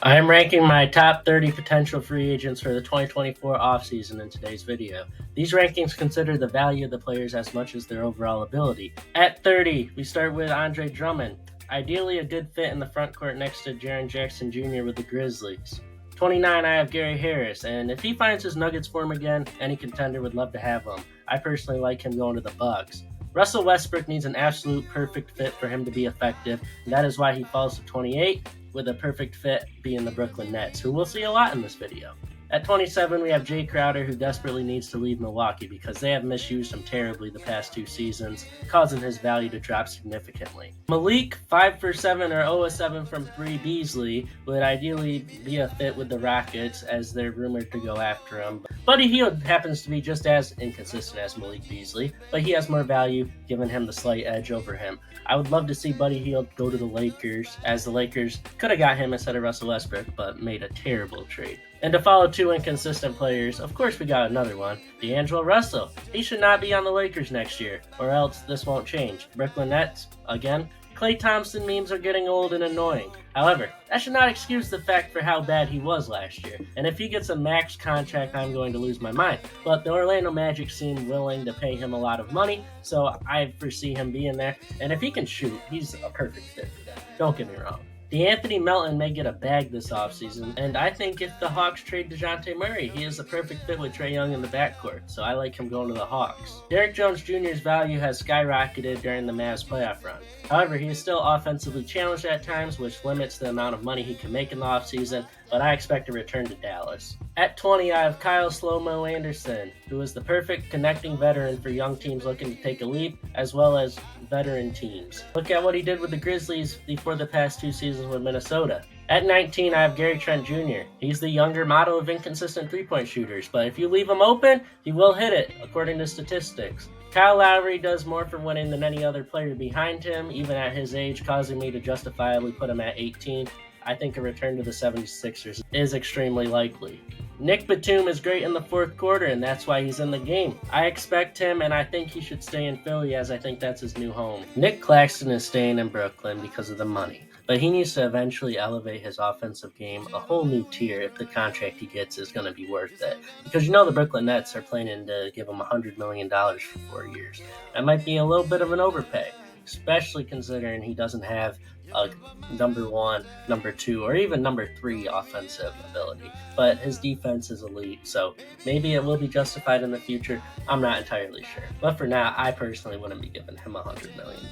I am ranking my top 30 potential free agents for the 2024 offseason in today's video. These rankings consider the value of the players as much as their overall ability. At 30, we start with Andre Drummond. Ideally a good fit in the front court next to Jaren Jackson Jr. with the Grizzlies. 29, I have Gary Harris, and if he finds his Nuggets form again, any contender would love to have him. I personally like him going to the Bucks. Russell Westbrook needs an absolute perfect fit for him to be effective, and that is why he falls to 28, with a perfect fit being the Brooklyn Nets, who we'll see a lot in this video. At 27, we have Jay Crowder, who desperately needs to leave Milwaukee because they have misused him terribly the past 2 seasons, causing his value to drop significantly. Malik, 5 for 7 or 0 of 7 from 3 Beasley, would ideally be a fit with the Rockets as they're rumored to go after him. Buddy Hield happens to be just as inconsistent as Malik Beasley, but he has more value, giving him the slight edge over him. I would love to see Buddy Hield go to the Lakers, as the Lakers could have got him instead of Russell Westbrook, but made a terrible trade. And to follow 2 inconsistent players, of course we got another one, D'Angelo Russell. He should not be on the Lakers next year, or else this won't change. Brooklyn Nets, again. Klay Thompson memes are getting old and annoying. However, that should not excuse the fact for how bad he was last year. And if he gets a max contract, I'm going to lose my mind. But the Orlando Magic seem willing to pay him a lot of money, so I foresee him being there. And if he can shoot, he's a perfect fit for that. Don't get me wrong. DeAnthony Melton may get a bag this offseason, and I think if the Hawks trade DeJounte Murray, he is the perfect fit with Trae Young in the backcourt, so I like him going to the Hawks. Derrick Jones Jr.'s value has skyrocketed during the Mavs playoff run. However, he is still offensively challenged at times, which limits the amount of money he can make in the offseason, but I expect a return to Dallas. At 20, I have Kyle Slow-Mo Anderson, who is the perfect connecting veteran for young teams looking to take a leap, as well as veteran teams. Look at what he did with the Grizzlies before the past 2 seasons with Minnesota. At 19, I have Gary Trent Jr. He's the younger model of inconsistent three-point shooters, but if you leave him open, he will hit it, according to statistics. Kyle Lowry does more for winning than any other player behind him, even at his age, causing me to justifiably put him at 18. I think a return to the 76ers is extremely likely. Nick Batum is great in the 4th quarter, and that's why he's in the game. I expect him, and I think he should stay in Philly, as I think that's his new home. Nick Claxton is staying in Brooklyn because of the money, but he needs to eventually elevate his offensive game a whole new tier if the contract he gets is going to be worth it. Because you know the Brooklyn Nets are planning to give him $100 million for 4 years. That might be a little bit of an overpay, especially considering he doesn't have a number 1, number 2, or even number 3 offensive ability. But his defense is elite, so maybe it will be justified in the future. I'm not entirely sure. But for now, I personally wouldn't be giving him $100 million.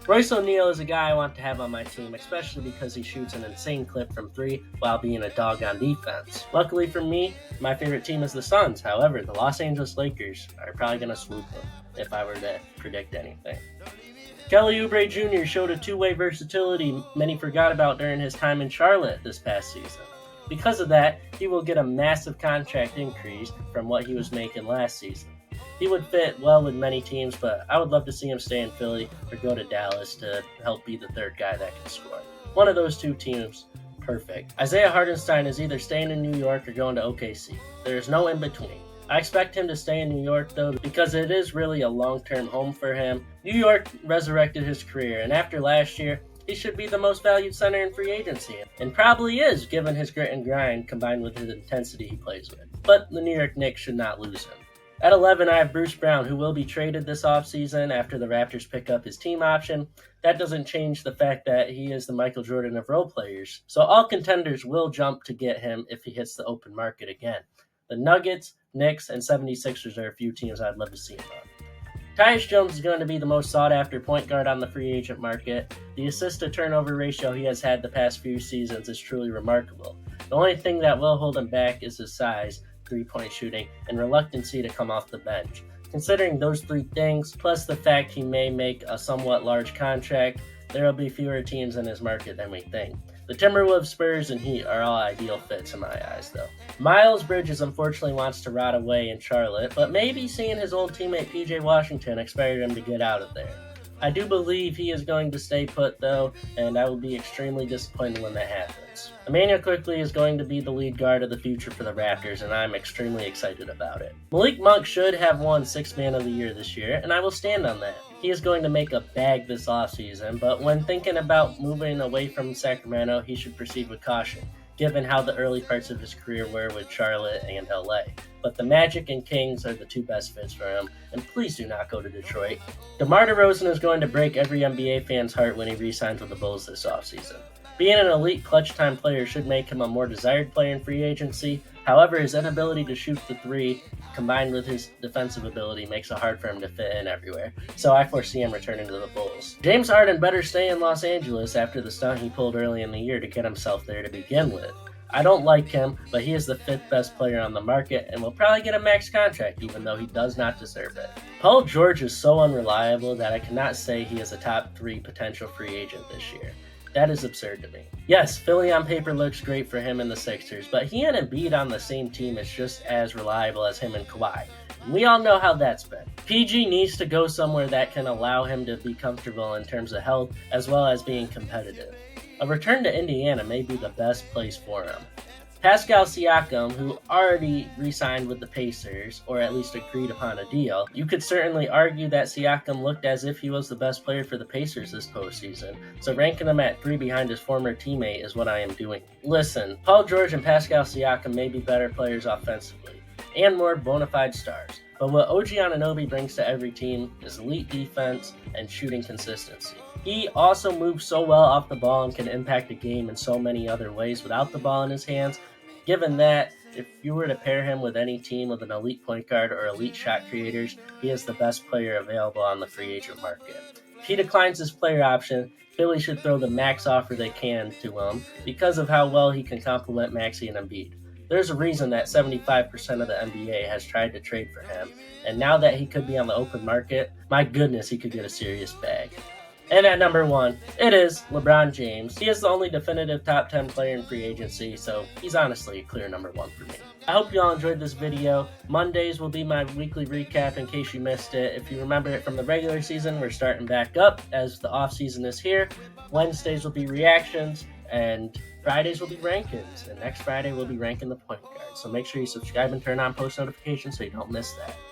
Royce O'Neal is a guy I want to have on my team, especially because he shoots an insane clip from 3 while being a dog on defense. Luckily for me, my favorite team is the Suns. However, the Los Angeles Lakers are probably going to swoop him if I were to predict anything. Kelly Oubre Jr. showed a 2-way versatility many forgot about during his time in Charlotte this past season. Because of that, he will get a massive contract increase from what he was making last season. He would fit well with many teams, but I would love to see him stay in Philly or go to Dallas to help be the 3rd guy that can score. One of those 2 teams, perfect. Isaiah Hartenstein is either staying in New York or going to OKC. There is no in between. I expect him to stay in New York, though, because it is really a long-term home for him. New York resurrected his career, and after last year, he should be the most valued center in free agency, and probably is, given his grit and grind combined with his intensity he plays with. But the New York Knicks should not lose him. At 11, I have Bruce Brown, who will be traded this offseason after the Raptors pick up his team option. That doesn't change the fact that he is the Michael Jordan of role players, so all contenders will jump to get him if he hits the open market again. The Nuggets, Knicks, and 76ers are a few teams I'd love to see him on. Tyus Jones is going to be the most sought-after point guard on the free agent market. The assist-to-turnover ratio he has had the past few seasons is truly remarkable. The only thing that will hold him back is his size, three-point shooting, and reluctancy to come off the bench. Considering those 3 things, plus the fact he may make a somewhat large contract, there will be fewer teams in his market than we think. The Timberwolves, Spurs, and Heat are all ideal fits in my eyes, though. Miles Bridges unfortunately wants to rot away in Charlotte, but maybe seeing his old teammate PJ Washington inspired him to get out of there. I do believe he is going to stay put, though, and I will be extremely disappointed when that happens. Immanuel Quickley is going to be the lead guard of the future for the Raptors, and I'm extremely excited about it. Malik Monk should have won 6th Man of the Year this year, and I will stand on that. He is going to make a bag this offseason, but when thinking about moving away from Sacramento, he should proceed with caution. given how the early parts of his career were with Charlotte and LA. But the Magic and Kings are the two best fits for him, and please do not go to Detroit. DeMar DeRozan is going to break every NBA fan's heart when he re-signs with the Bulls this offseason. Being an elite clutch-time player should make him a more desired player in free agency. However, his inability to shoot the three, combined with his defensive ability, makes it hard for him to fit in everywhere. So I foresee him returning to the Bulls. James Harden better stay in Los Angeles after the stunt he pulled early in the year to get himself there to begin with. I don't like him, but he is the fifth best player on the market and will probably get a max contract even though he does not deserve it. Paul George is so unreliable that I cannot say he is a top 3 potential free agent this year. That is absurd to me. Yes, Philly on paper looks great for him and the Sixers, but he and Embiid on the same team is just as reliable as him and Kawhi. We all know how that's been. PG needs to go somewhere that can allow him to be comfortable in terms of health as well as being competitive. A return to Indiana may be the best place for him. Pascal Siakam, who already re-signed with the Pacers, or at least agreed upon a deal, you could certainly argue that Siakam looked as if he was the best player for the Pacers this postseason, so ranking him at 3 behind his former teammate is what I am doing. Listen, Paul George and Pascal Siakam may be better players offensively, and more bona fide stars, but what OG Anunoby brings to every team is elite defense and shooting consistency. He also moves so well off the ball and can impact the game in so many other ways without the ball in his hands. Given that, if you were to pair him with any team with an elite point guard or elite shot creators, he is the best player available on the free agent market. If he declines his player option, Philly should throw the max offer they can to him because of how well he can complement Maxey and Embiid. There's a reason that 75% of the NBA has tried to trade for him, and now that he could be on the open market, my goodness, he could get a serious bag. And at number 1, it is LeBron James. He is the only definitive top 10 player in free agency, so he's honestly a clear number 1 for me. I hope you all enjoyed this video. Mondays will be my weekly recap in case you missed it. If you remember it from the regular season, we're starting back up as the off season is here. Wednesdays will be reactions, and Fridays will be rankings. And next Friday we'll be ranking the point guard. So make sure you subscribe and turn on post notifications so you don't miss that.